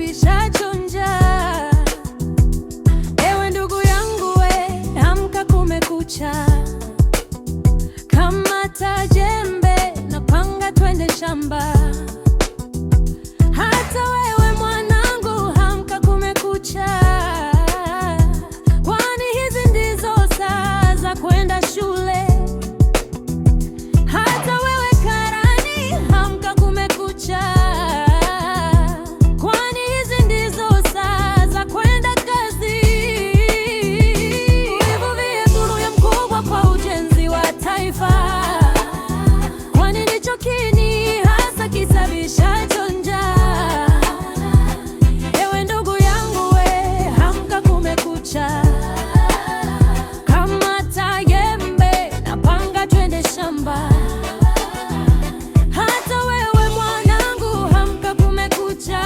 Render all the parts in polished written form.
kisababishacho njaa. Ewe ndugu yangu we, amka, kumekucha. Kamata jembe na panga, twende shamba. Hata wewe mwanangu, amka, kumekucha. Kwani hizi ndizo saa za kwenda shule. Hata wewe karani, amka, kumekucha. Kwani hizi ndizo saa za kwenda kazi. Uvuvi nuru ya mkubwa kwa ujenzi wa taifa. Kwani ndicho kiini hasa kisababishacho njaa. Ewe ndugu yangu we, amka, kumekucha. Kamata jembe na panga, twende shamba. Hata wewe mwanangu, amka, kumekucha.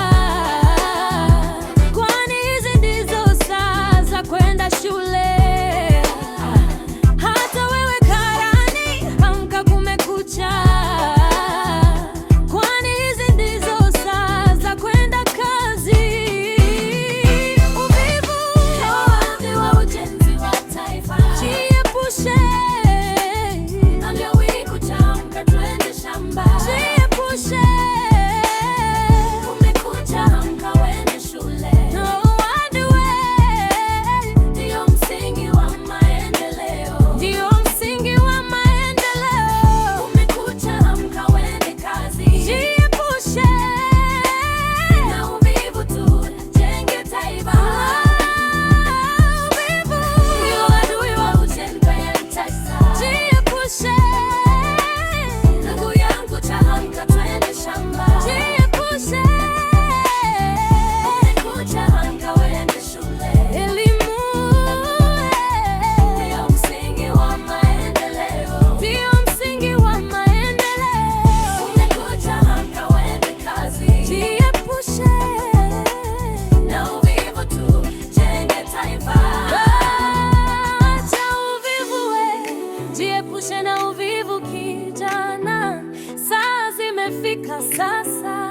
Kwani hizi ndizo saa za kwenda shule. Hata wewe karani, amka, kumekucha. Kwani hizi ndizo saa za kwenda kazi. Uvivu wa ujenzi wa taifa. Jiepushe na kucha, amka, twende shamba. Jiepushe, kumekucha, amka, wende shule. No wonder ndio msingi wa maendeleo. Ndio msingi wa maendeleo. Kumekucha, amka, wende kazi. Jiepushe na uvivu, tujenge taifa. Uvivu ndio adui wa ujenzi wa taifa. Jiepushe ndugu yangu, amka, twende shamba. Jiepushe, kumekucha, amka, wende shule. Elimu ndio msingi wa maendeleo. Ndio msingi wa maendeleo. Kumekucha, amka, wende kazi. Jiepushe na uvivu, tujenge taifa. Acha uvivu we, jiepushe na uvivu kijana. Saa zimefika sasa